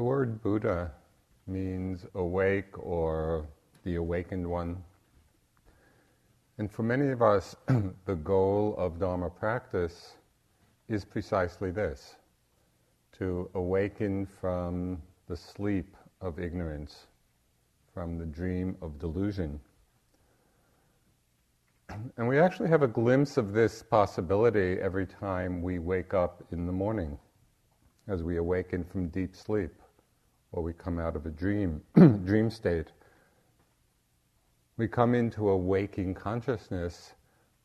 The word Buddha means awake or the awakened one. And for many of us, the goal of Dharma practice is precisely this: to awaken from the sleep of ignorance, from the dream of delusion. And we actually have a glimpse of this possibility every time we wake up in the morning, as we awaken from deep sleep, or we come out of a dream state. We come into a waking consciousness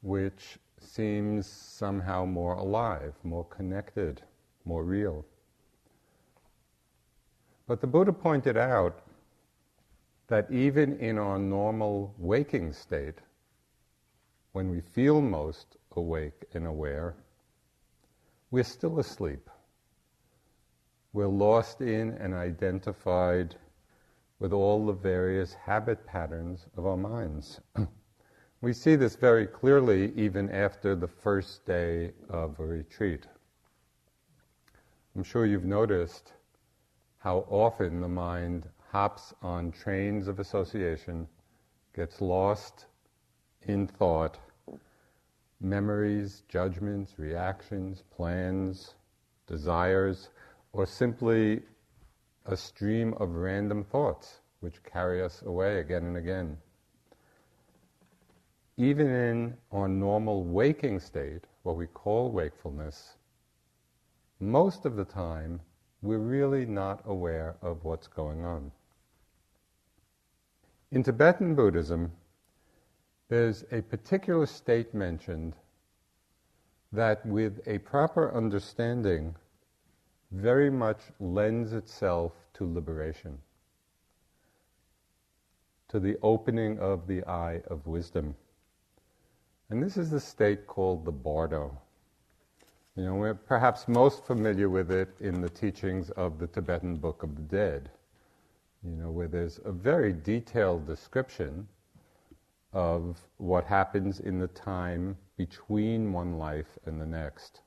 which seems somehow more alive, more connected, more real. But the Buddha pointed out that even in our normal waking state, when we feel most awake and aware, we're still asleep. We're lost in and identified with all the various habit patterns of our minds. We see this very clearly even after the first day of a retreat. I'm sure you've noticed how often the mind hops on trains of association, gets lost in thought, memories, judgments, reactions, plans, desires, or simply a stream of random thoughts which carry us away again and again. Even in our normal waking state, what we call wakefulness, most of the time we're really not aware of what's going on. In Tibetan Buddhism, there's a particular state mentioned that with a proper understanding very much lends itself to liberation, to the opening of the eye of wisdom. And this is the state called the Bardo. We're perhaps most familiar with it in the teachings of the Tibetan Book of the Dead, where there's a very detailed description of what happens in the time between one life and the next.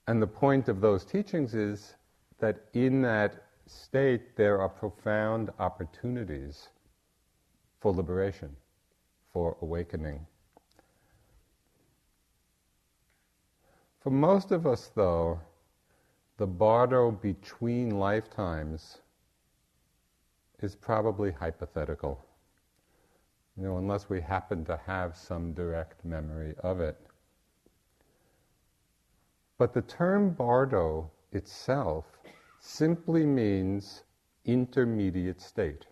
And the point of those teachings is that in that state there are profound opportunities for liberation, for awakening. For most of us, though, the bardo between lifetimes is probably hypothetical, unless we happen to have some direct memory of it. But the term bardo itself simply means intermediate state.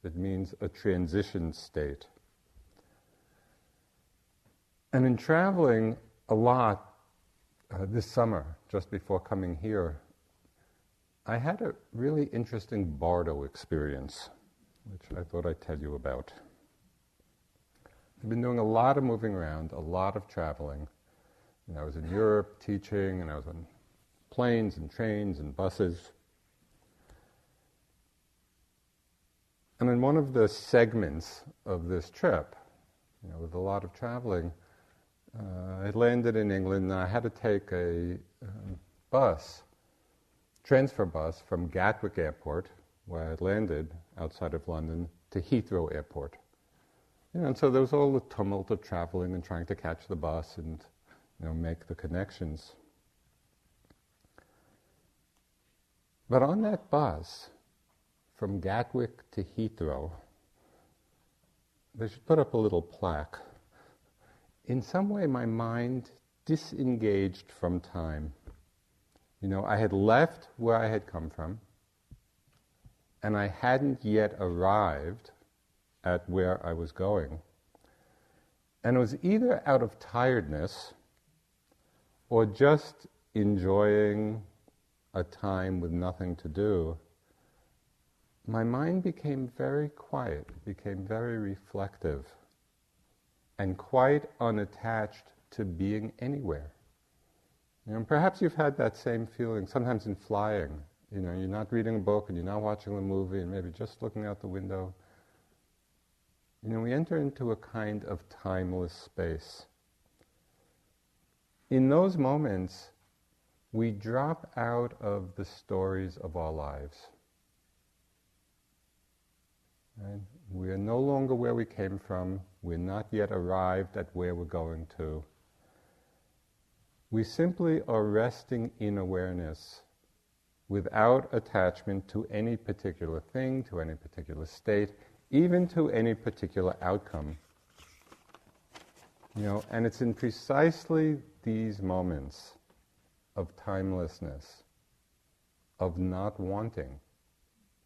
It means a transition state. And in traveling a lot this summer, just before coming here, I had a really interesting bardo experience, which I thought I'd tell you about. I've been doing a lot of moving around, a lot of traveling. I was in Europe teaching, and I was on planes and trains and buses. And in one of the segments of this trip, with a lot of traveling, I landed in England, and I had to take a transfer bus from Gatwick Airport, where I landed outside of London, to Heathrow Airport. And so there was all the tumult of traveling and trying to catch the bus and make the connections. But on that bus, from Gatwick to Heathrow, they should put up a little plaque. In some way, my mind disengaged from time. I had left where I had come from, and I hadn't yet arrived at where I was going. And it was either out of tiredness or just enjoying a time with nothing to do. My mind became very quiet, became very reflective, and quite unattached to being anywhere. And perhaps you've had that same feeling sometimes in flying. You're not reading a book and you're not watching a movie and maybe just looking out the window. We enter into a kind of timeless space. In those moments, we drop out of the stories of our lives. Right? We are no longer where we came from. We're not yet arrived at where we're going to. We simply are resting in awareness without attachment to any particular thing, to any particular state, even to any particular outcome. And it's in precisely these moments of timelessness, of not wanting,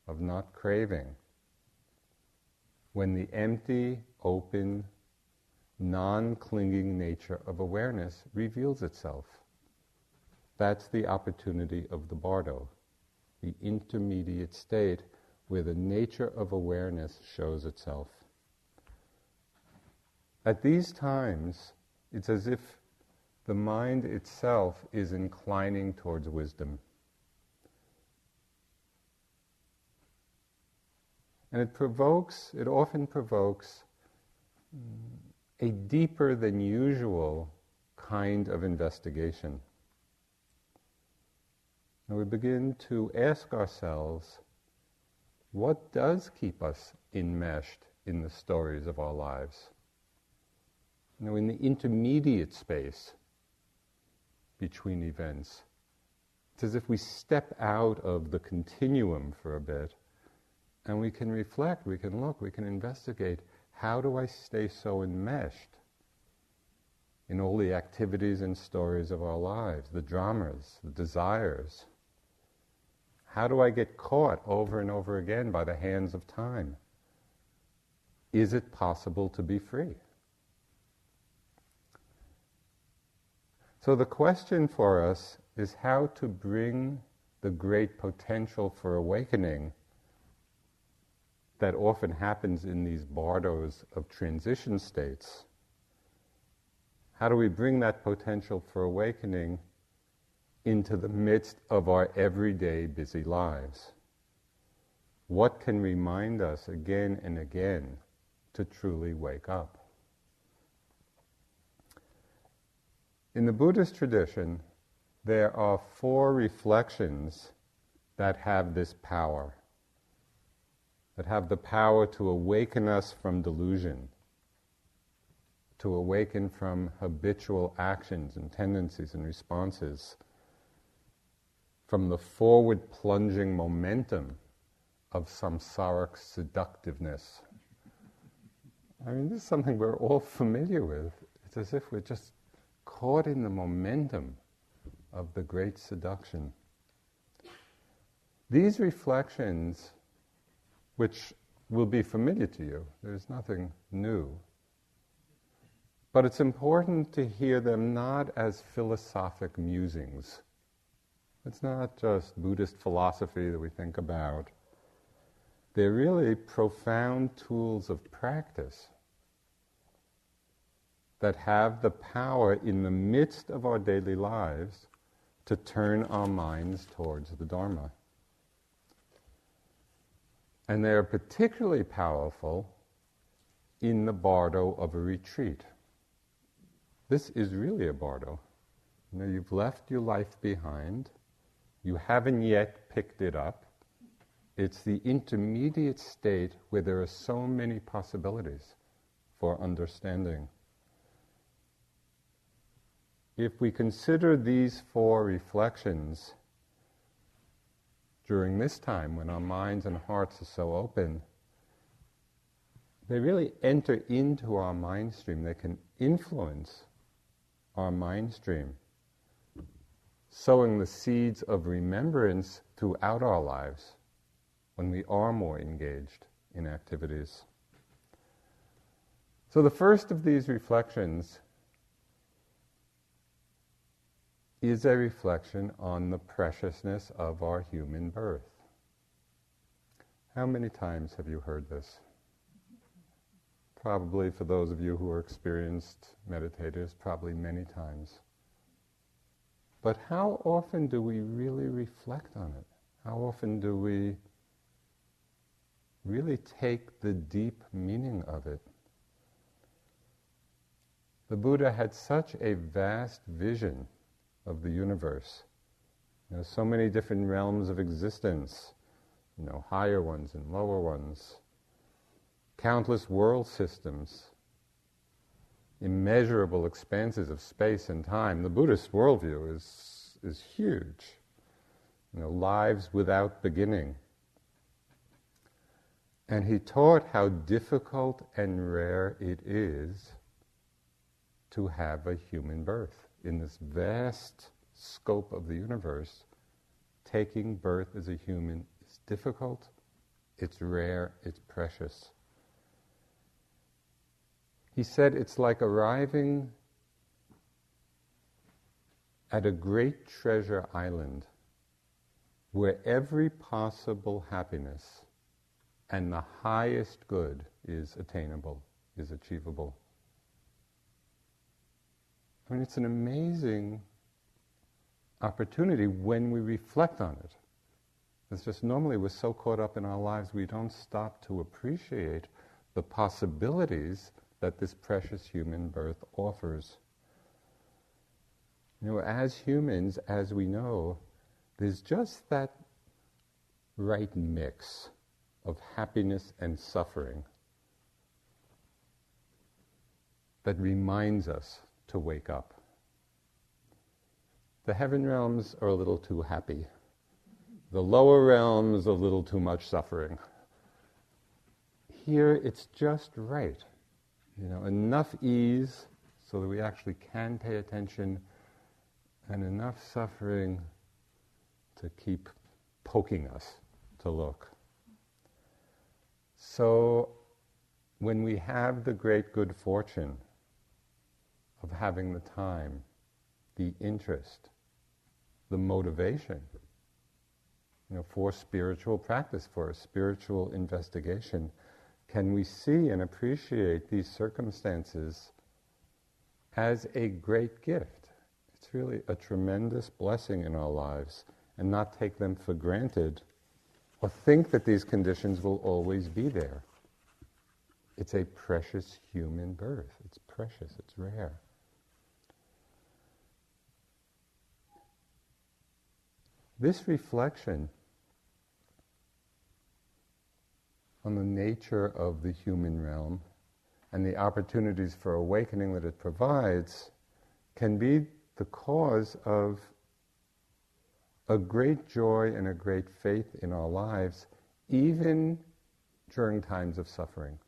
of not craving, when the empty, open, non-clinging nature of awareness reveals itself. That's the opportunity of the bardo, the intermediate state where the nature of awareness shows itself. At these times, it's as if the mind itself is inclining towards wisdom. And it often provokes a deeper than usual kind of investigation. And we begin to ask ourselves, what does keep us enmeshed in the stories of our lives? In the intermediate space between events. It's as if we step out of the continuum for a bit, and we can reflect, we can look, we can investigate, how do I stay so enmeshed in all the activities and stories of our lives, the dramas, the desires? How do I get caught over and over again by the hands of time? Is it possible to be free? So the question for us is how to bring the great potential for awakening that often happens in these bardos of transition states. How do we bring that potential for awakening into the midst of our everyday busy lives? What can remind us again and again to truly wake up? In the Buddhist tradition, there are 4 reflections that have this power, that have the power to awaken us from delusion, to awaken from habitual actions and tendencies and responses, from the forward plunging momentum of samsaric seductiveness. This is something we're all familiar with. It's as if we're just caught in the momentum of the great seduction. These reflections, which will be familiar to you, there's nothing new, but it's important to hear them not as philosophic musings. It's not just Buddhist philosophy that we think about. They're really profound tools of practice that have the power in the midst of our daily lives to turn our minds towards the Dharma. And they are particularly powerful in the bardo of a retreat. This is really a bardo. You've left your life behind. You haven't yet picked it up. It's the intermediate state where there are so many possibilities for understanding. If we consider these 4 reflections during this time when our minds and hearts are so open, they really enter into our mind stream. They can influence our mind stream, sowing the seeds of remembrance throughout our lives when we are more engaged in activities. So the first of these reflections is a reflection on the preciousness of our human birth. How many times have you heard this? Probably for those of you who are experienced meditators, probably many times. But how often do we really reflect on it? How often do we really take the deep meaning of it? The Buddha had such a vast vision of the universe So many different realms of existence, higher ones and lower ones, countless world systems, immeasurable expanses of space and time. The Buddhist worldview is huge. Lives without beginning. And he taught how difficult and rare it is to have a human birth. In this vast scope of the universe, taking birth as a human is difficult, it's rare, it's precious. He said it's like arriving at a great treasure island where every possible happiness and the highest good is attainable, is achievable. I mean, it's an amazing opportunity when we reflect on it. It's just normally we're so caught up in our lives we don't stop to appreciate the possibilities that this precious human birth offers. As humans, as we know, there's just that right mix of happiness and suffering that reminds us to wake up. The heaven realms are a little too happy. The lower realms, a little too much suffering. Here, it's just right. Enough ease so that we actually can pay attention, and enough suffering to keep poking us to look. So, when we have the great good fortune of having the time, the interest, the motivation, for spiritual practice, for a spiritual investigation, can we see and appreciate these circumstances as a great gift? It's really a tremendous blessing in our lives, and not take them for granted or think that these conditions will always be there. It's a precious human birth. It's precious, it's rare. This reflection on the nature of the human realm and the opportunities for awakening that it provides can be the cause of a great joy and a great faith in our lives, even during times of suffering.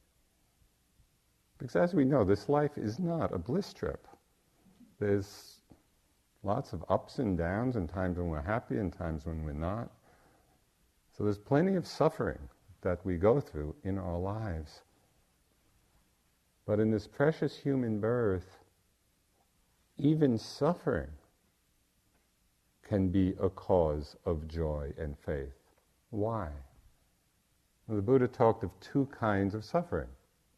Because as we know, this life is not a bliss trip. There's lots of ups and downs, and times when we're happy and times when we're not. So there's plenty of suffering that we go through in our lives. But in this precious human birth, even suffering can be a cause of joy and faith. Why? Well, the Buddha talked of two kinds of suffering.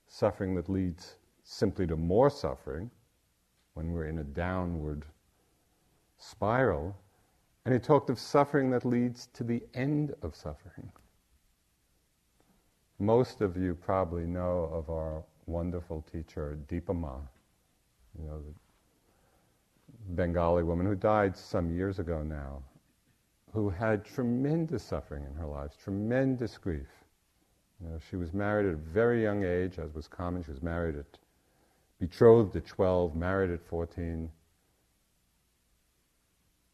Suffering that leads simply to more suffering, when we're in a downward spiral. And he talked of suffering that leads to the end of suffering. Most of you probably know of our wonderful teacher, Dipa Ma, the Bengali woman who died some years ago now, who had tremendous suffering in her life, tremendous grief. She was married at a very young age, as was common. She was betrothed at 12, married at 14.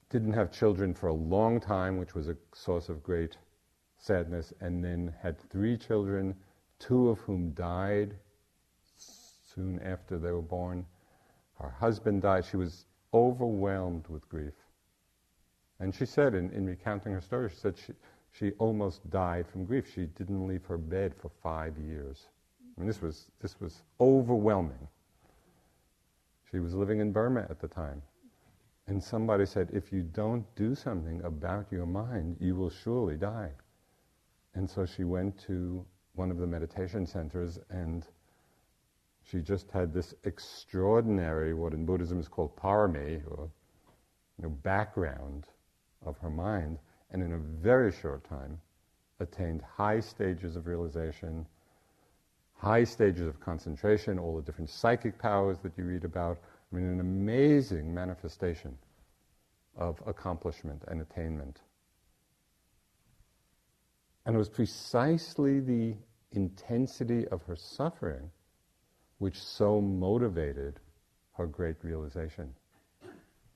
Didn't have children for a long time, which was a source of great sadness, and then had 3 children, 2 of whom died soon after they were born. Her husband died. She was overwhelmed with grief. And she said, in recounting her story, she said she almost died from grief. She didn't leave her bed for 5 years. I mean, this was overwhelming. She was living in Burma at the time. And somebody said, if you don't do something about your mind, you will surely die. And so she went to one of the meditation centers, and she just had this extraordinary, what in Buddhism is called parami, or background of her mind, and in a very short time attained high stages of realization, high stages of concentration, all the different psychic powers that you read about. I mean, an amazing manifestation of accomplishment and attainment. And it was precisely the intensity of her suffering which so motivated her great realization.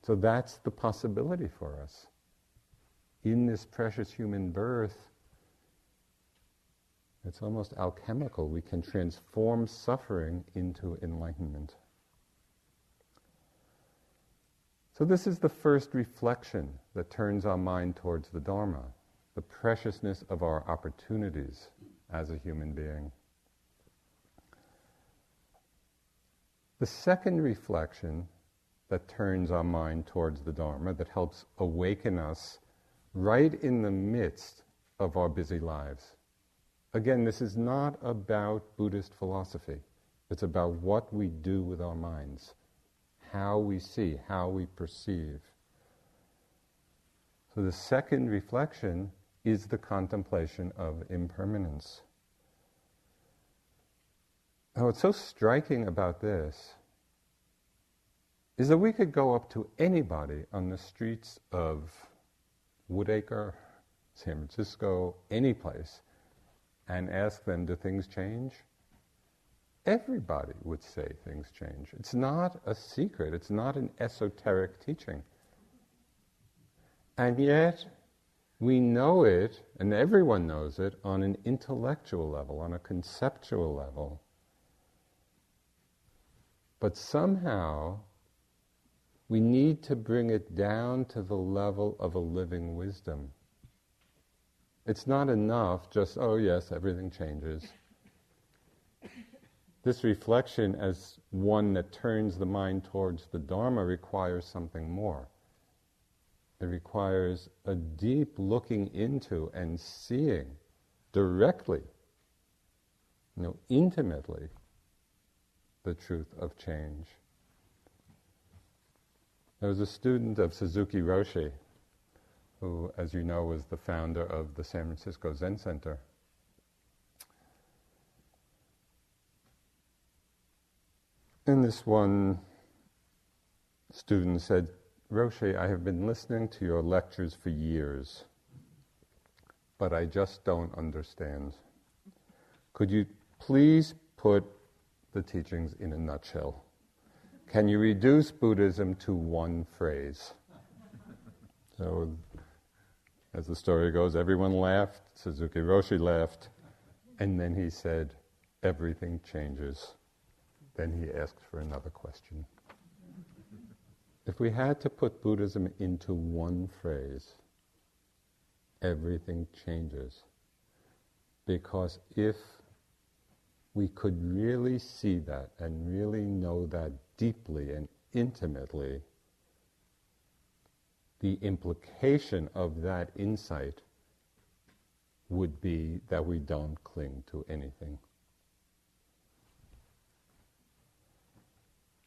So that's the possibility for us. In this precious human birth, it's almost alchemical. We can transform suffering into enlightenment. So this is the first reflection that turns our mind towards the Dharma, the preciousness of our opportunities as a human being. The second reflection that turns our mind towards the Dharma, that helps awaken us right in the midst of our busy lives. Again, this is not about Buddhist philosophy. It's about what we do with our minds, how we see, how we perceive. So the second reflection is the contemplation of impermanence. Now, what's so striking about this is that we could go up to anybody on the streets of Woodacre, San Francisco, any place, and ask them, do things change? Everybody would say things change. It's not a secret. It's not an esoteric teaching. And yet, we know it, and everyone knows it, on an intellectual level, on a conceptual level. But somehow, we need to bring it down to the level of a living wisdom. It's not enough just, oh yes, everything changes. This reflection as one that turns the mind towards the Dharma requires something more. It requires a deep looking into and seeing directly, intimately, the truth of change. There was a student of Suzuki Roshi, who, as you know, was the founder of the San Francisco Zen Center. And this one student said, Roshi, I have been listening to your lectures for years, but I just don't understand. Could you please put the teachings in a nutshell? Can you reduce Buddhism to one phrase? So, as the story goes, everyone laughed, Suzuki Roshi laughed, and then he said, everything changes. Then he asked for another question. If we had to put Buddhism into one phrase, everything changes. Because if we could really see that and really know that deeply and intimately, the implication of that insight would be that we don't cling to anything.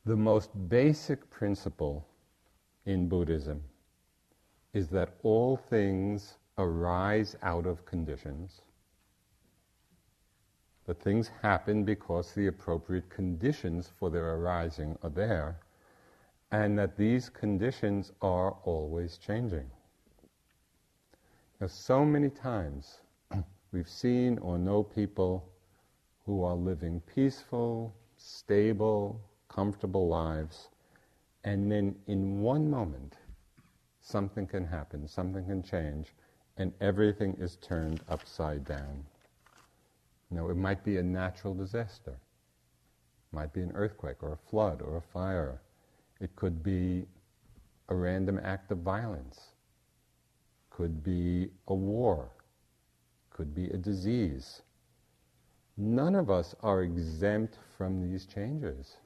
The most basic principle in Buddhism is that all things arise out of conditions, that things happen because the appropriate conditions for their arising are there, and that these conditions are always changing. Now, so many times we've seen or know people who are living peaceful, stable, comfortable lives, and then in one moment something can happen, something can change, and everything is turned upside down. It might be a natural disaster. It might be an earthquake or a flood or a fire. It could be a random act of violence. Could be a war. Could be a disease. None of us are exempt from these changes.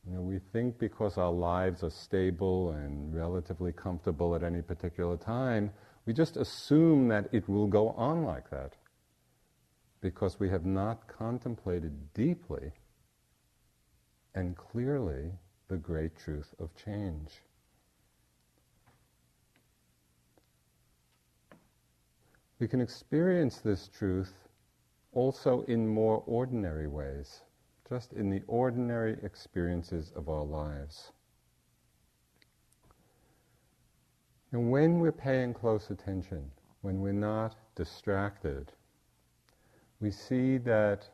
We think because our lives are stable and relatively comfortable at any particular time, we just assume that it will go on like that, because we have not contemplated deeply and clearly the great truth of change. We can experience this truth also in more ordinary ways, just in the ordinary experiences of our lives. And when we're paying close attention, when we're not distracted, we see that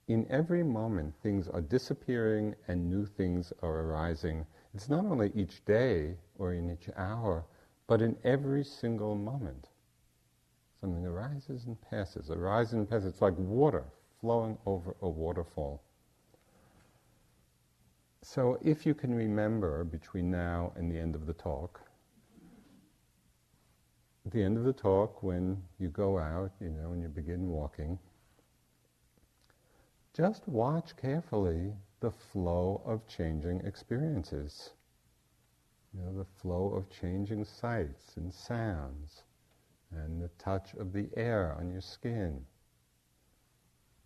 in every moment things are disappearing and new things are arising. It's not only each day or in each hour, but in every single moment. Something arises and passes, arises and passes. It's like water flowing over a waterfall. So if you can remember between now and the end of the talk, at the end of the talk when you go out, when you begin walking, just watch carefully the flow of changing experiences. The flow of changing sights and sounds, and the touch of the air on your skin,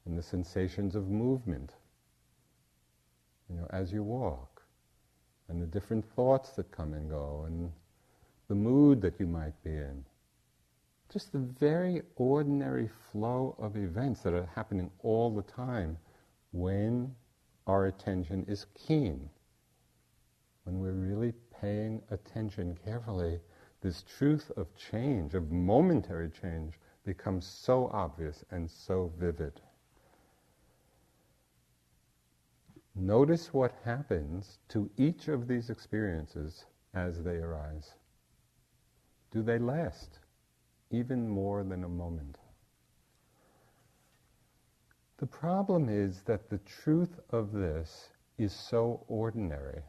and the sensations of movement, as you walk, and the different thoughts that come and go, and the mood that you might be in. Just the very ordinary flow of events that are happening all the time when our attention is keen. When we're really paying attention carefully, this truth of change, of momentary change, becomes so obvious and so vivid. Notice what happens to each of these experiences as they arise. Do they last even more than a moment? The problem is that the truth of this is so ordinary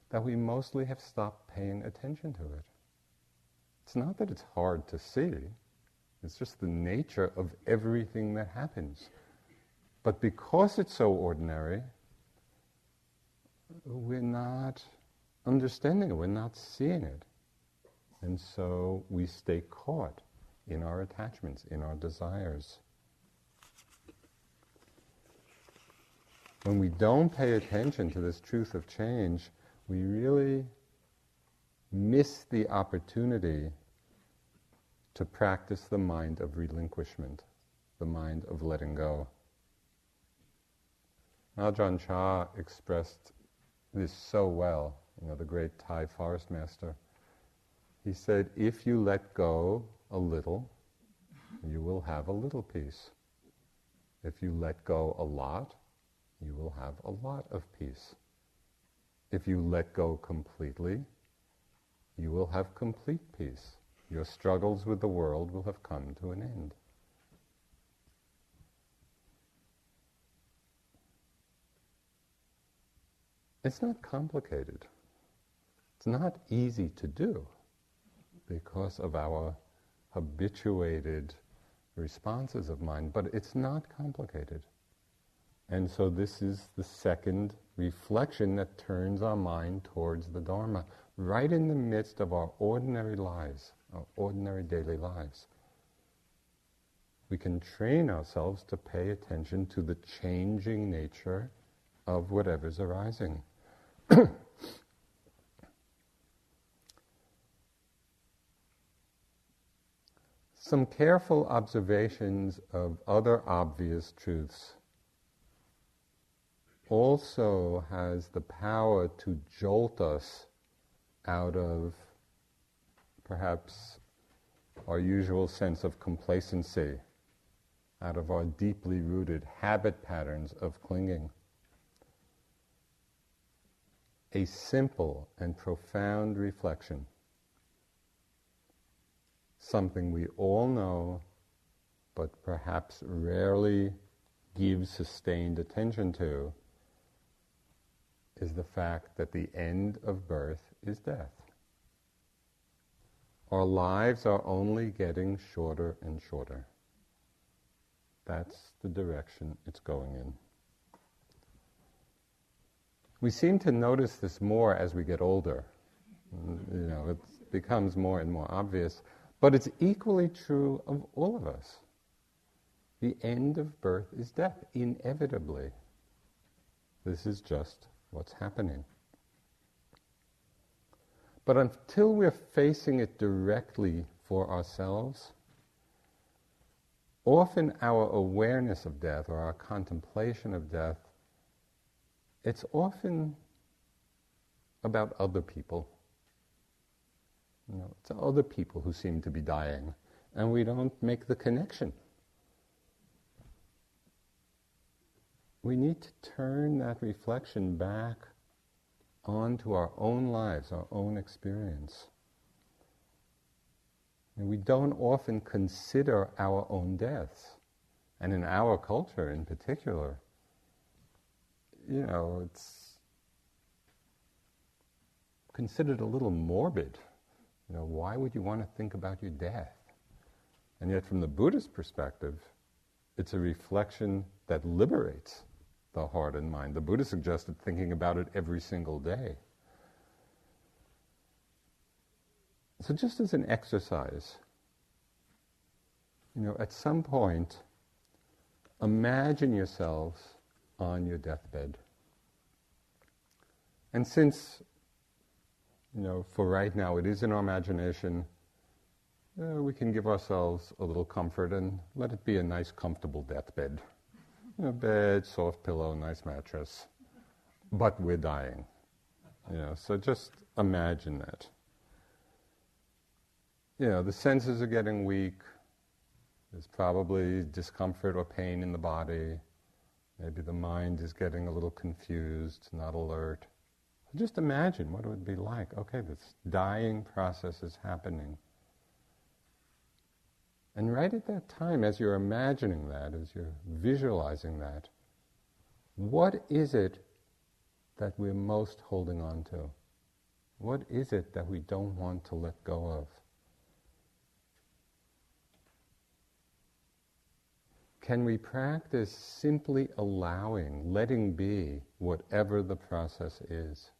that we mostly have stopped paying attention to it. It's not that it's hard to see, it's just the nature of everything that happens. But because it's so ordinary, we're not understanding it, we're not seeing it. And so we stay caught in our attachments, in our desires. When we don't pay attention to this truth of change, we really miss the opportunity to practice the mind of relinquishment, the mind of letting go. Ajahn Chah expressed this so well, the great Thai forest master. He said, if you let go a little, you will have a little peace. If you let go a lot, you will have a lot of peace. If you let go completely, you will have complete peace. Your struggles with the world will have come to an end. It's not complicated. It's not easy to do because of our habituated responses of mind, but it's not complicated. And so this is the second reflection that turns our mind towards the Dharma, right in the midst of our ordinary lives, our ordinary daily lives. We can train ourselves to pay attention to the changing nature of whatever's arising. Some careful observations of other obvious truths also has the power to jolt us out of perhaps our usual sense of complacency, out of our deeply rooted habit patterns of clinging. A simple and profound reflection, something we all know, but perhaps rarely give sustained attention to, is the fact that the end of birth is death. Our lives are only getting shorter and shorter. That's the direction it's going in. We seem to notice this more as we get older. It becomes more and more obvious, but it's equally true of all of us. The end of birth is death, inevitably. This is just what's happening. But until we're facing it directly for ourselves, often our awareness of death or our contemplation of death, it's often about other people. It's other people who seem to be dying, and we don't make the connection. We need to turn that reflection back onto our own lives, our own experience. And we don't often consider our own deaths. And in our culture in particular, it's considered a little morbid. Why would you want to think about your death? And yet from the Buddhist perspective, it's a reflection that liberates the heart and mind. The Buddha suggested thinking about it every single day. So just as an exercise, at some point, imagine yourselves on your deathbed. And since, for right now it is in our imagination, we can give ourselves a little comfort and let it be a nice, comfortable deathbed. Bed, soft pillow, nice mattress. But we're dying. So just imagine that. The senses are getting weak. There's probably discomfort or pain in the body. Maybe the mind is getting a little confused, not alert. Just imagine what it would be like. Okay, this dying process is happening. And right at that time, as you're imagining that, as you're visualizing that, what is it that we're most holding on to? What is it that we don't want to let go of? Can we practice simply allowing, letting be whatever the process is?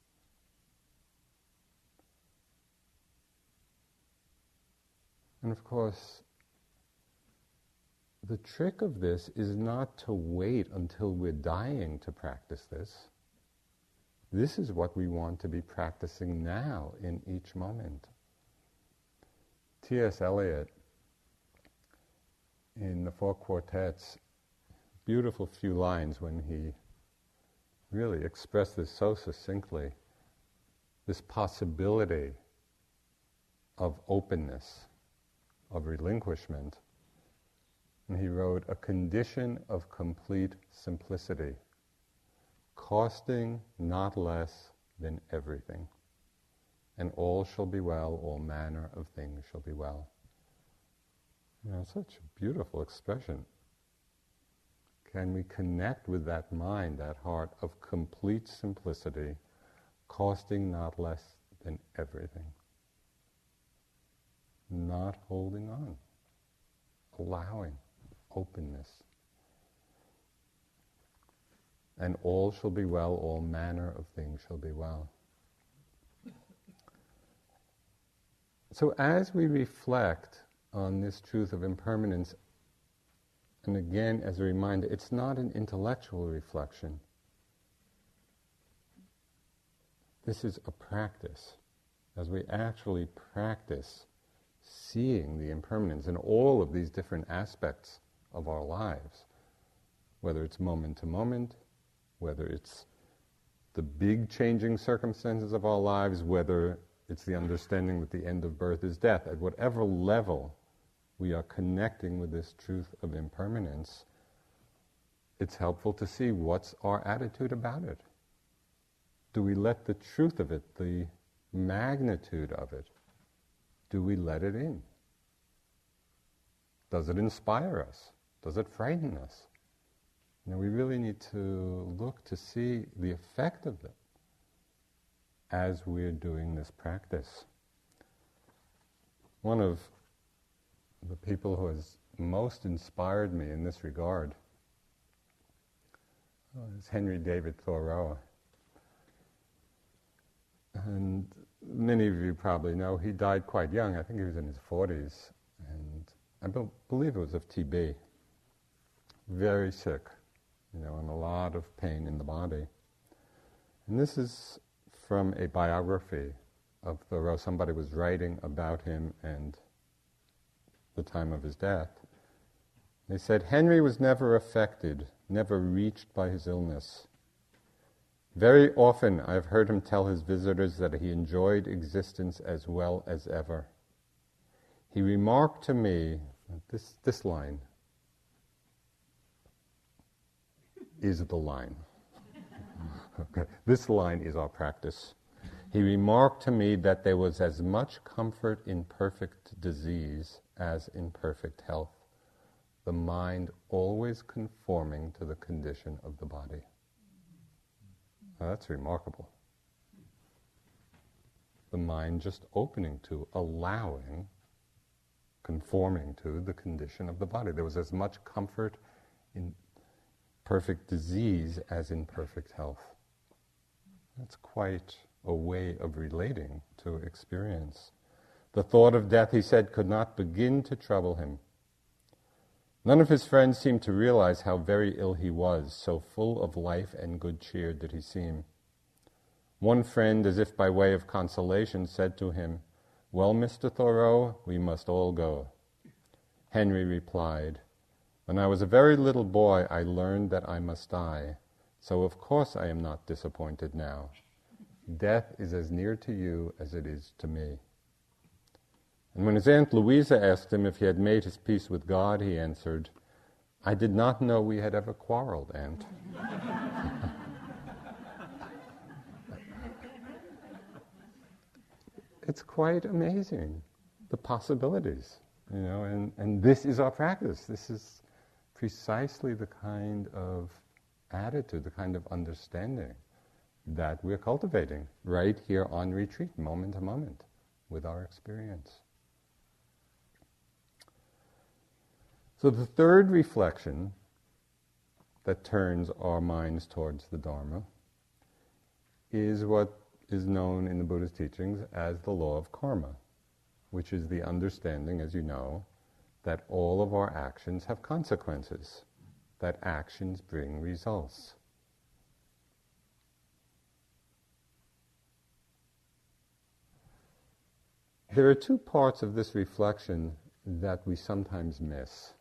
And of course, the trick of this is not to wait until we're dying to practice this. This is what we want to be practicing now in each moment. T.S. Eliot, in the Four Quartets, beautiful few lines when he really expressed this so succinctly, this possibility of openness, of relinquishment. And he wrote, "A condition of complete simplicity, costing not less than everything. And all shall be well, all manner of things shall be well." Such a beautiful expression. Can we connect with that mind, that heart of complete simplicity, costing not less than everything? Not holding on, allowing openness. And all shall be well, all manner of things shall be well. So as we reflect on this truth of impermanence, and again as a reminder, it's not an intellectual reflection. This is a practice. As we actually practice seeing the impermanence in all of these different aspects of our lives, whether it's moment to moment, whether it's the big changing circumstances of our lives, whether it's the understanding that the end of birth is death, at whatever level we are connecting with this truth of impermanence, it's helpful to see what's our attitude about it. Do we let the truth of it, the magnitude of it, do we let it in? Does it inspire us? Does it frighten us? We really need to look to see the effect of it as we're doing this practice. One of the people who has most inspired me in this regard is Henry David Thoreau. And many of you probably know he died quite young. I think he was in his 40s. And I believe it was of TB. Very sick, and a lot of pain in the body. And this is from a biography of Thoreau. Somebody was writing about him and the time of his death. They said, "Henry was never affected, never reached by his illness. Very often I've heard him tell his visitors that he enjoyed existence as well as ever. He remarked to me, this line is the line. Okay. This line is our practice. He remarked to me that there was as much comfort in perfect disease as in perfect health, the mind always conforming to the condition of the body. Now that's remarkable. The mind just opening to, allowing, conforming to the condition of the body. There was as much comfort in perfect disease as in perfect health. That's quite a way of relating to experience. The thought of death, he said, could not begin to trouble him. None of his friends seemed to realize how very ill he was, so full of life and good cheer did he seem. One friend, as if by way of consolation, said to him, "Well, Mr. Thoreau, we must all go." Henry replied, "When I was a very little boy, I learned that I must die, so of course I am not disappointed now. Death is as near to you as it is to me." And when his Aunt Louisa asked him if he had made his peace with God, he answered, "I did not know we had ever quarreled, Aunt." It's quite amazing, the possibilities, and this is our practice. This is precisely the kind of attitude, the kind of understanding that we're cultivating right here on retreat, moment to moment, with our experience. So the third reflection that turns our minds towards the Dharma is what is known in the Buddhist teachings as the law of karma, which is the understanding, as you know, that all of our actions have consequences, that actions bring results. There are two parts of this reflection that we sometimes miss.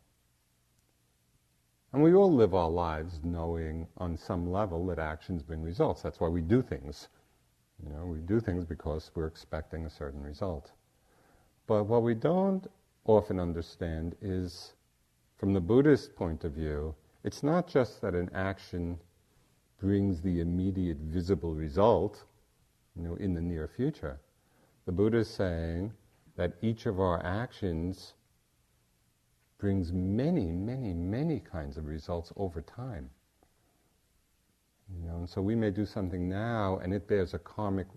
And we all live our lives knowing on some level that actions bring results. That's why we do things. We do things because we're expecting a certain result. But what we don't often understand is, from the Buddhist point of view, it's not just that an action brings the immediate visible result, in the near future. The Buddha is saying that each of our actions brings many, many, many kinds of results over time. And so we may do something now, and it bears a karmic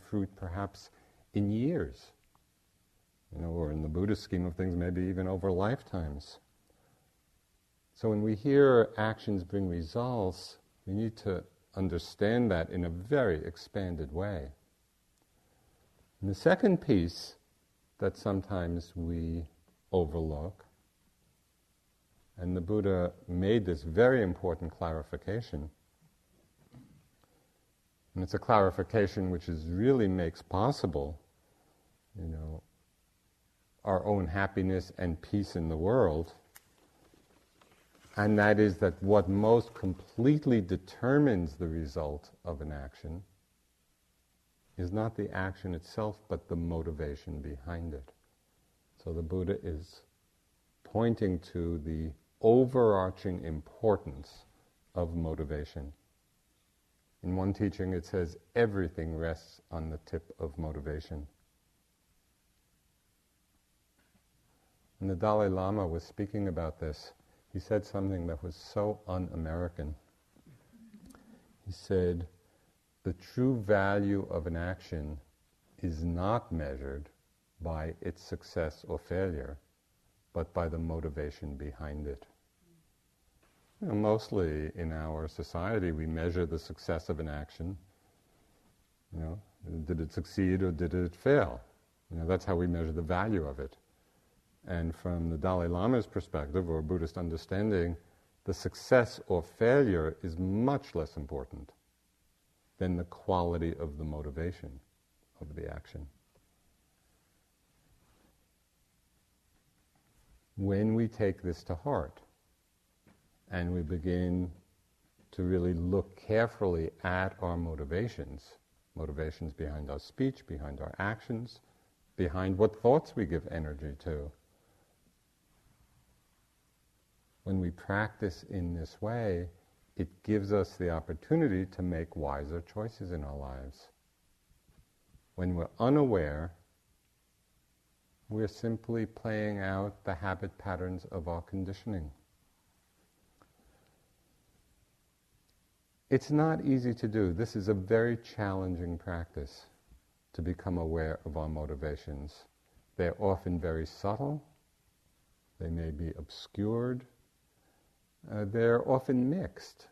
fruit perhaps in years, or in the Buddhist scheme of things, maybe even over lifetimes. So when we hear actions bring results, we need to understand that in a very expanded way. And the second piece that sometimes we overlook, and the Buddha made this very important clarification, and it's a clarification which really makes possible, our own happiness and peace in the world, and that is that what most completely determines the result of an action is not the action itself, but the motivation behind it. So the Buddha is pointing to the overarching importance of motivation. In one teaching it says, everything rests on the tip of motivation. When the Dalai Lama was speaking about this, he said something that was so un-American. He said, the true value of an action is not measured by its success or failure, but by the motivation behind it. Mostly in our society we measure the success of an action. Did it succeed or did it fail? That's how we measure the value of it. And from the Dalai Lama's perspective, or Buddhist understanding, the success or failure is much less important than the quality of the motivation of the action. When we take this to heart, and we begin to really look carefully at our motivations behind our speech, behind our actions, behind what thoughts we give energy to. When we practice in this way, it gives us the opportunity to make wiser choices in our lives. When we're unaware, we're simply playing out the habit patterns of our conditioning. It's not easy to do. This is a very challenging practice, to become aware of our motivations. They're often very subtle. They may be obscured. They're often mixed.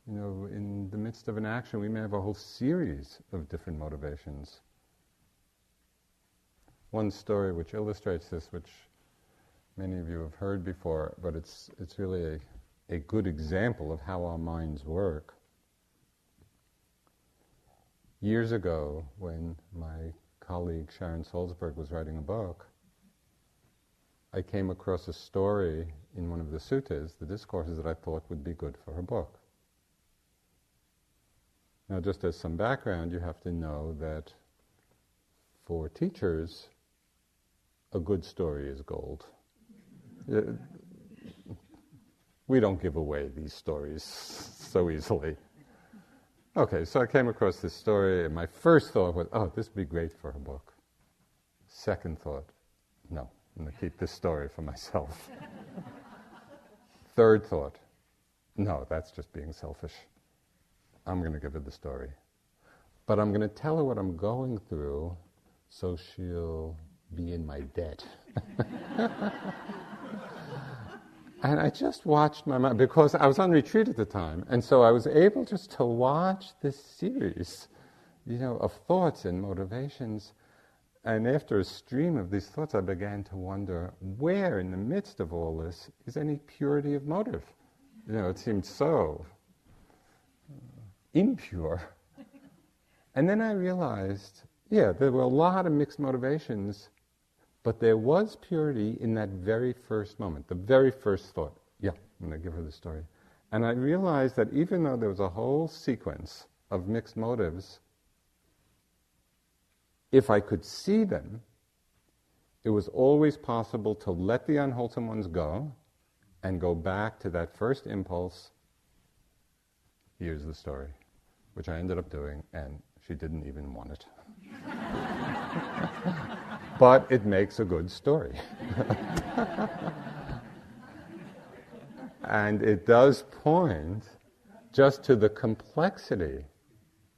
In the midst of an action, we may have a whole series of different motivations. One story which illustrates this, which many of you have heard before, but it's really a good example of how our minds work. Years ago, when my colleague Sharon Salzberg was writing a book, I came across a story in one of the suttas, the discourses, that I thought would be good for her book. Now, just as some background, you have to know that for teachers, a good story is gold. We don't give away these stories so easily. Okay, so I came across this story, and my first thought was, this would be great for her book. Second thought, no, I'm going to keep this story for myself. Third thought, no, that's just being selfish. I'm going to give her the story. But I'm going to tell her what I'm going through so she'll be in my debt. And I just watched my mind, because I was on retreat at the time, and so I was able just to watch this series, of thoughts and motivations. And after a stream of these thoughts, I began to wonder, where in the midst of all this is any purity of motive? It seemed so impure. And then I realized, there were a lot of mixed motivations, but there was purity in that very first moment, the very first thought. I'm going to give her the story. And I realized that even though there was a whole sequence of mixed motives, if I could see them, it was always possible to let the unwholesome ones go and go back to that first impulse. Here's the story, which I ended up doing, and she didn't even want it. But it makes a good story. And it does point just to the complexity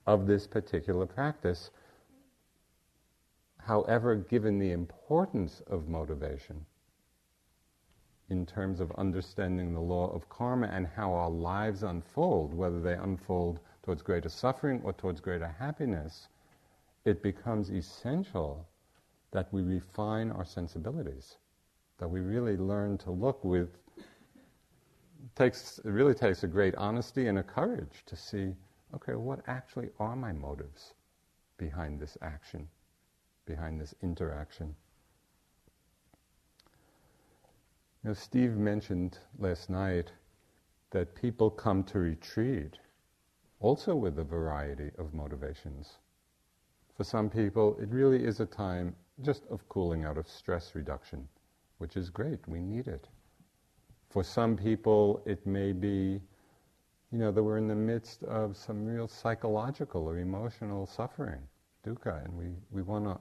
of this particular practice. However, given the importance of motivation in terms of understanding the law of karma and how our lives unfold, whether they unfold towards greater suffering or towards greater happiness, it becomes essential that we refine our sensibilities, that we really learn to look with, it really takes a great honesty and a courage to see, okay, what actually are my motives behind this action, behind this interaction? Steve mentioned last night that people come to retreat also with a variety of motivations. For some people, it really is a time just of cooling out, of stress reduction, which is great, we need it. For some people, it may be, that we're in the midst of some real psychological or emotional suffering, dukkha, and we want to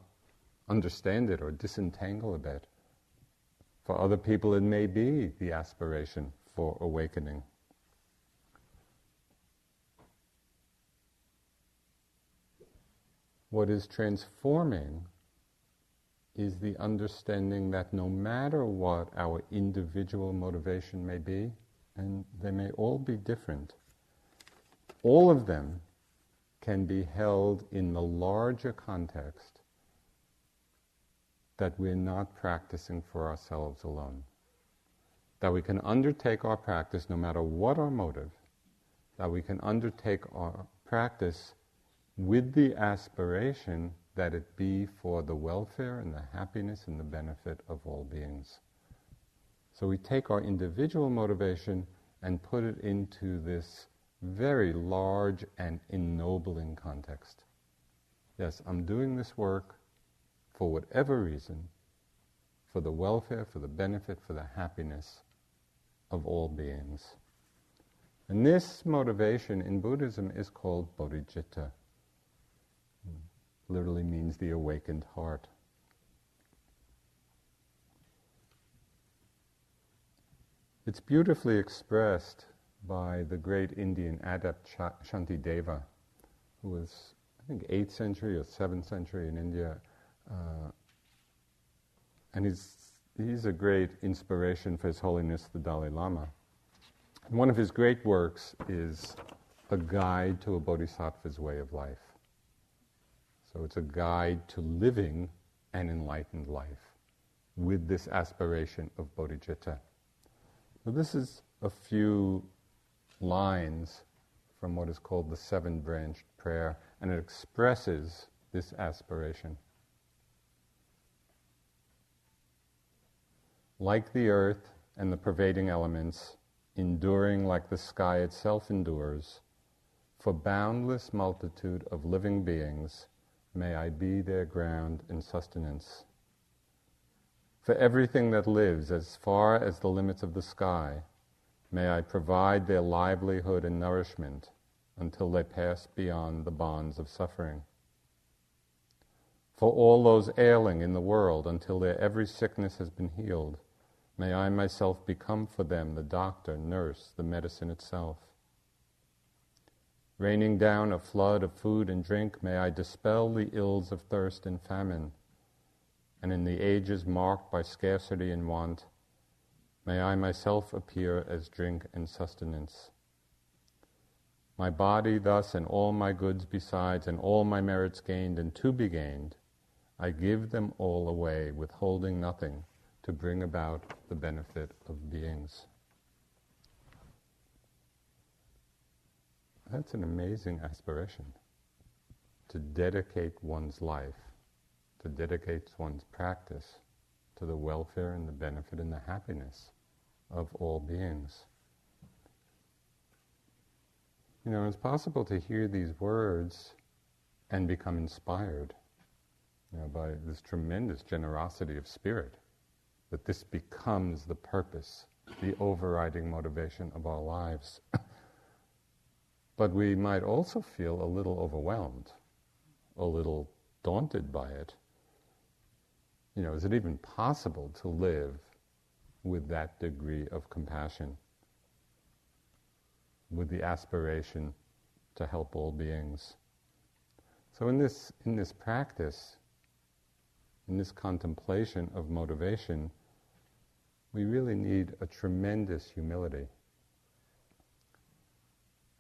understand it or disentangle a bit. For other people, it may be the aspiration for awakening. What is transforming is the understanding that no matter what our individual motivation may be, and they may all be different, all of them can be held in the larger context that we're not practicing for ourselves alone. That we can undertake our practice no matter what our motive, that we can undertake our practice with the aspiration that it be for the welfare and the happiness and the benefit of all beings. So we take our individual motivation and put it into this very large and ennobling context. Yes, I'm doing this work for whatever reason, for the welfare, for the benefit, for the happiness of all beings. And this motivation in Buddhism is called bodhicitta. Literally means the awakened heart. It's beautifully expressed by the great Indian adept Shantideva, who was, I think, 8th century or 7th century in India. And he's a great inspiration for His Holiness the Dalai Lama. And one of his great works is a guide to a bodhisattva's way of life. So it's a guide to living an enlightened life with this aspiration of bodhicitta. So this is a few lines from what is called the seven-branched prayer, and it expresses this aspiration. Like the earth and the pervading elements, enduring like the sky itself endures, for boundless multitude of living beings, may I be their ground and sustenance. For everything that lives as far as the limits of the sky, may I provide their livelihood and nourishment until they pass beyond the bonds of suffering. For all those ailing in the world until their every sickness has been healed, may I myself become for them the doctor, nurse, the medicine itself. Raining down a flood of food and drink, may I dispel the ills of thirst and famine, and in the ages marked by scarcity and want, may I myself appear as drink and sustenance. My body thus and all my goods besides and all my merits gained and to be gained, I give them all away, withholding nothing, to bring about the benefit of beings. That's an amazing aspiration, to dedicate one's life, to dedicate one's practice to the welfare and the benefit and the happiness of all beings. You know, it's possible to hear these words and become inspired, you know, by this tremendous generosity of spirit, that this becomes the purpose, the overriding motivation of our lives. But we might also feel a little overwhelmed, a little daunted by it. You know, is it even possible to live with that degree of compassion, with the aspiration to help all beings? So in this practice, in this contemplation of motivation, we really need a tremendous humility.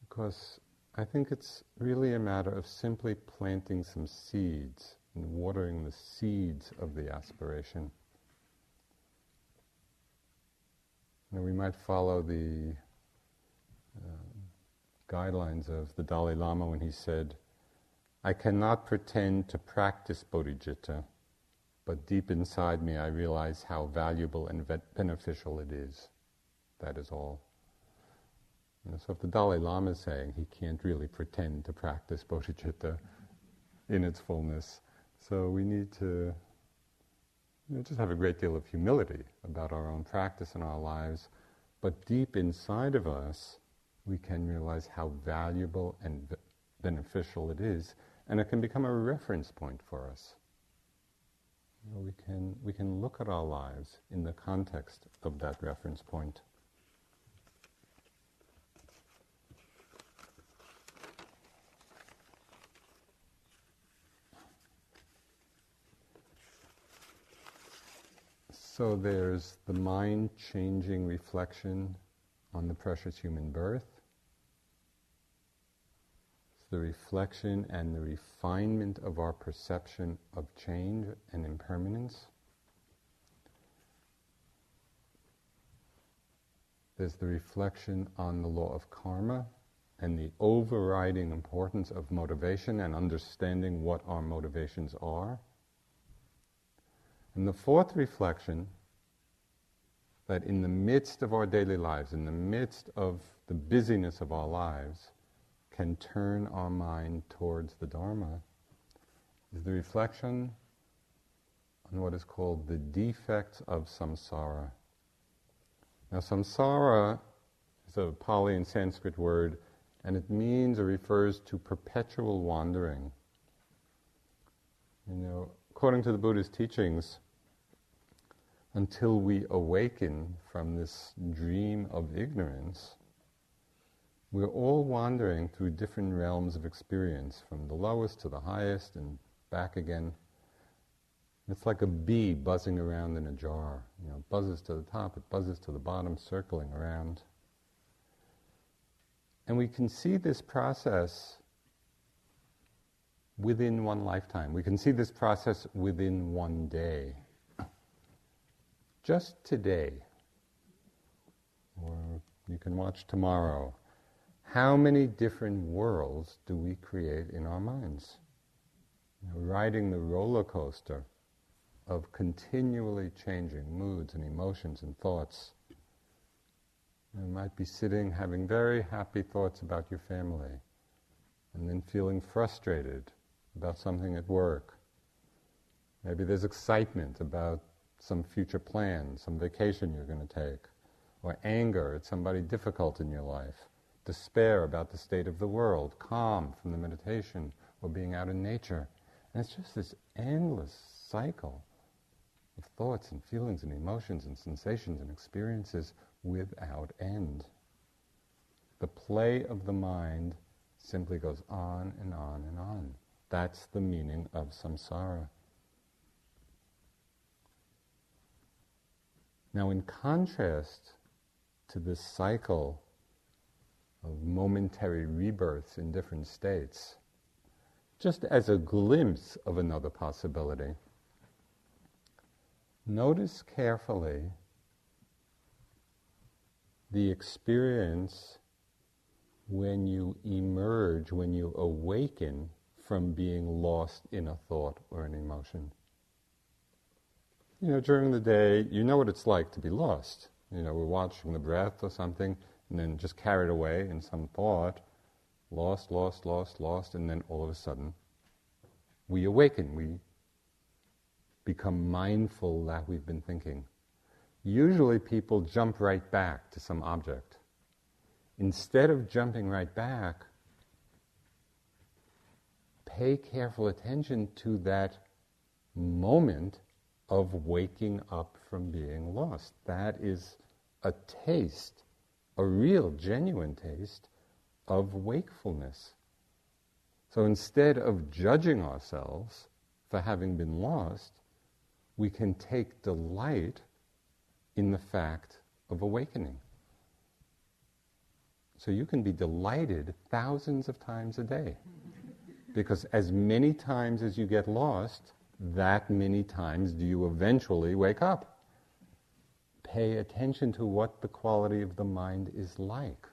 Because I think it's really a matter of simply planting some seeds and watering the seeds of the aspiration. You know, we might follow the guidelines of the Dalai Lama when he said, I cannot pretend to practice bodhicitta, but deep inside me I realize how valuable and beneficial it is. That is all. You know, so if the Dalai Lama is saying he can't really pretend to practice bodhicitta in its fullness, so we need to just have a great deal of humility about our own practice in our lives, but deep inside of us we can realize how valuable and beneficial it is, and it can become a reference point for us. You know, we can look at our lives in the context of that reference point. So there's the mind-changing reflection on the precious human birth. It's the reflection and the refinement of our perception of change and impermanence. There's the reflection on the law of karma and the overriding importance of motivation and understanding what our motivations are. And the fourth reflection, that in the midst of our daily lives, in the midst of the busyness of our lives, can turn our mind towards the Dharma is the reflection on what is called the defects of samsara. Now, samsara is a Pali and Sanskrit word, and it means or refers to perpetual wandering. According to the Buddha's teachings, until we awaken from this dream of ignorance, we're all wandering through different realms of experience, from the lowest to the highest and back again. It's like a bee buzzing around in a jar. It buzzes to the top, it buzzes to the bottom, circling around. And we can see this process within one lifetime. We can see this process within one day. Just today, or you can watch tomorrow, how many different worlds do we create in our minds? Riding the roller coaster of continually changing moods and emotions and thoughts. You might be sitting having very happy thoughts about your family, and then feeling frustrated about something at work. Maybe there's excitement about some future plan, some vacation you're going to take, or anger at somebody difficult in your life, despair about the state of the world, calm from the meditation, or being out in nature. And it's just this endless cycle of thoughts and feelings and emotions and sensations and experiences without end. The play of the mind simply goes on and on and on. That's the meaning of samsara. Now, in contrast to this cycle of momentary rebirths in different states, just as a glimpse of another possibility, notice carefully the experience when you emerge, when you awaken from being lost in a thought or an emotion. During the day, you know what it's like to be lost. We're watching the breath or something, and then just carried away in some thought, lost, and then all of a sudden, we awaken, we become mindful that we've been thinking. Usually people jump right back to some object. Instead of jumping right back, pay careful attention to that moment of waking up from being lost. That is a taste, a real, genuine taste of wakefulness. So instead of judging ourselves for having been lost, we can take delight in the fact of awakening. So you can be delighted thousands of times a day, because as many times as you get lost, that many times do you eventually wake up. Pay attention to what the quality of the mind is like.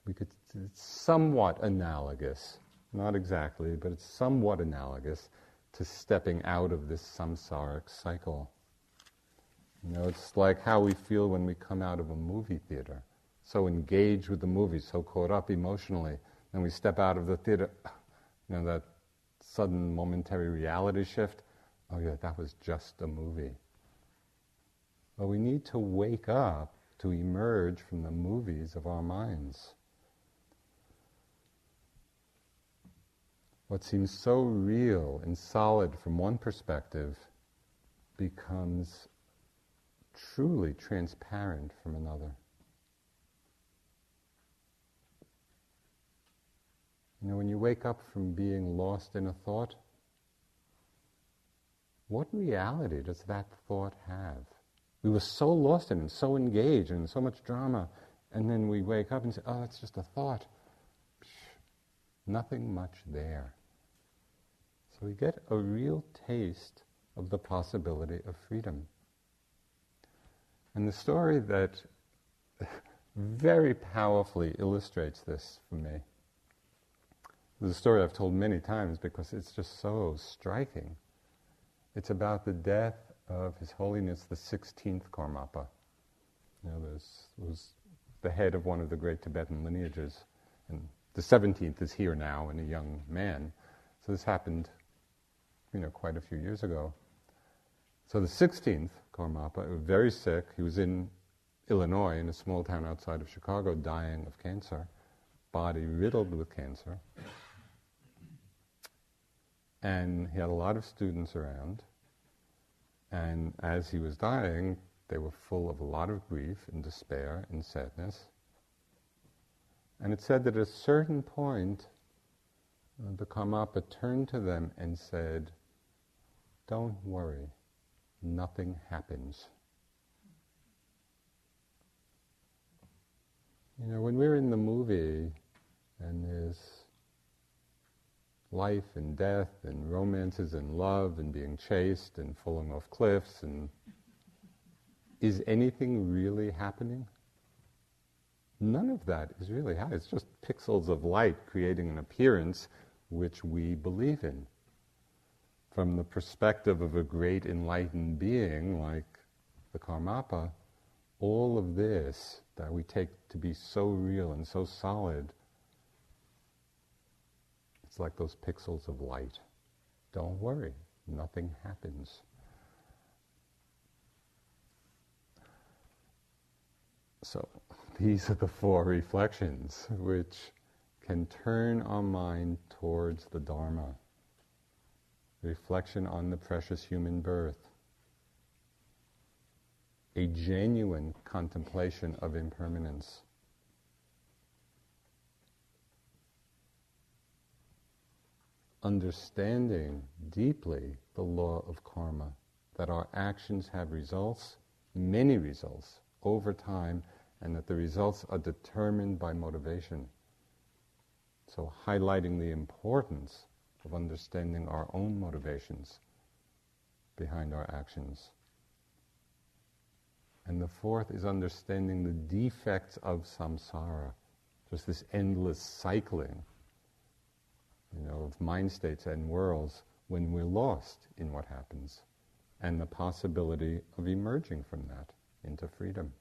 It's somewhat analogous, not exactly, but it's somewhat analogous to stepping out of this samsaric cycle. It's like how we feel when we come out of a movie theater, so engaged with the movie, so caught up emotionally, then we step out of the theater, that sudden momentary reality shift. Oh yeah, that was just a movie. Well, we need to wake up to emerge from the movies of our minds. What seems so real and solid from one perspective becomes truly transparent from another. When you wake up from being lost in a thought, what reality does that thought have? We were so lost in it, so engaged, and so much drama, and then we wake up and say, oh, it's just a thought. Nothing much there. So we get a real taste of the possibility of freedom. And the story that very powerfully illustrates this for me is a story I've told many times because it's just so striking. It's about the death of His Holiness the 16th Karmapa. There was the head of one of the great Tibetan lineages. And the 17th is here now, and a young man. So this happened, quite a few years ago. So the 16th, Karmapa, was very sick. He was in Illinois, in a small town outside of Chicago, dying of cancer, body riddled with cancer. And he had a lot of students around. And as he was dying, they were full of a lot of grief and despair and sadness. And it said that at a certain point, the Karmapa turned to them and said, "Don't worry, nothing happens." When we're in the movie and there's life and death and romances and love and being chased and falling off cliffs, and is anything really happening? None of that is really happening. It's just pixels of light creating an appearance which we believe in. From the perspective of a great enlightened being like the Karmapa, all of this that we take to be so real and so solid, it's like those pixels of light. Don't worry, nothing happens. So these are the 4 reflections which can turn our mind towards the Dharma. Reflection on the precious human birth. A genuine contemplation of impermanence. Understanding deeply the law of karma, that our actions have results, many results, over time, and that the results are determined by motivation. So highlighting the importance of understanding our own motivations behind our actions. And the 4th is understanding the defects of samsara, just this endless cycling, of mind states and worlds when we're lost in what happens, and the possibility of emerging from that into freedom.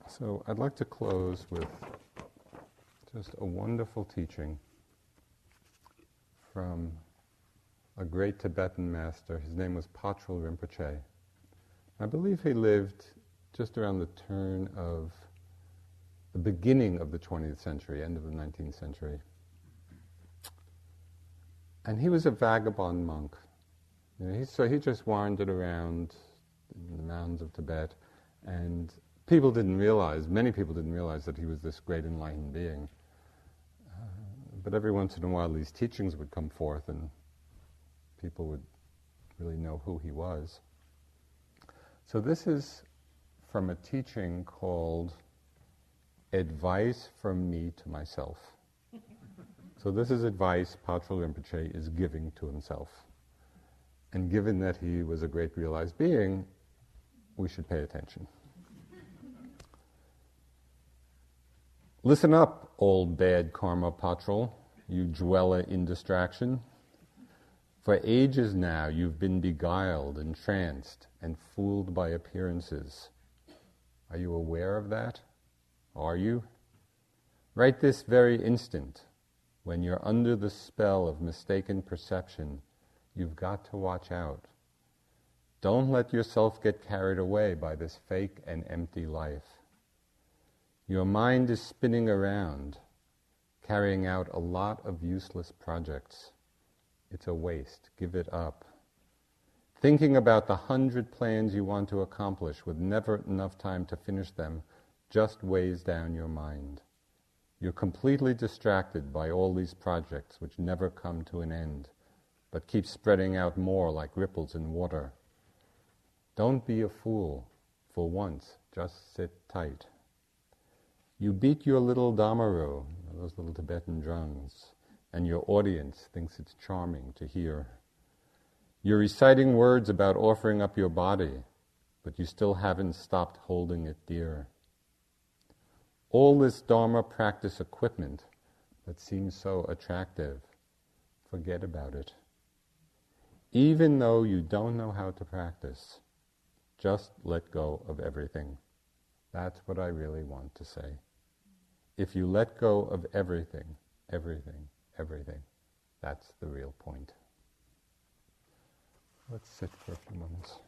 So I'd like to close with just a wonderful teaching from a great Tibetan master. His name was Patrul Rinpoche. I believe he lived just around the turn of the beginning of the 20th century, end of the 19th century. And he was a vagabond monk. So he just wandered around in the mountains of Tibet, and many people didn't realize that he was this great enlightened being. But every once in a while these teachings would come forth and people would really know who he was. So this is from a teaching called Advice from Me to Myself. So this is advice Patrul Rinpoche is giving to himself. And given that he was a great realized being, we should pay attention. Listen up, old bad karma Patrul, you dweller in distraction. For ages now you've been beguiled, entranced, and fooled by appearances. Are you aware of that? Are you? Right this very instant, when you're under the spell of mistaken perception, you've got to watch out. Don't let yourself get carried away by this fake and empty life. Your mind is spinning around, carrying out a lot of useless projects. It's a waste. Give it up. Thinking about the 100 plans you want to accomplish with never enough time to finish them just weighs down your mind. You're completely distracted by all these projects which never come to an end, but keep spreading out more like ripples in water. Don't be a fool. For once, just sit tight. You beat your little damaru, those little Tibetan drums, and your audience thinks it's charming to hear. You're reciting words about offering up your body, but you still haven't stopped holding it dear. All this Dharma practice equipment that seems so attractive, forget about it. Even though you don't know how to practice, just let go of everything. That's what I really want to say. If you let go of everything, everything, everything, that's the real point. Let's sit for a few moments.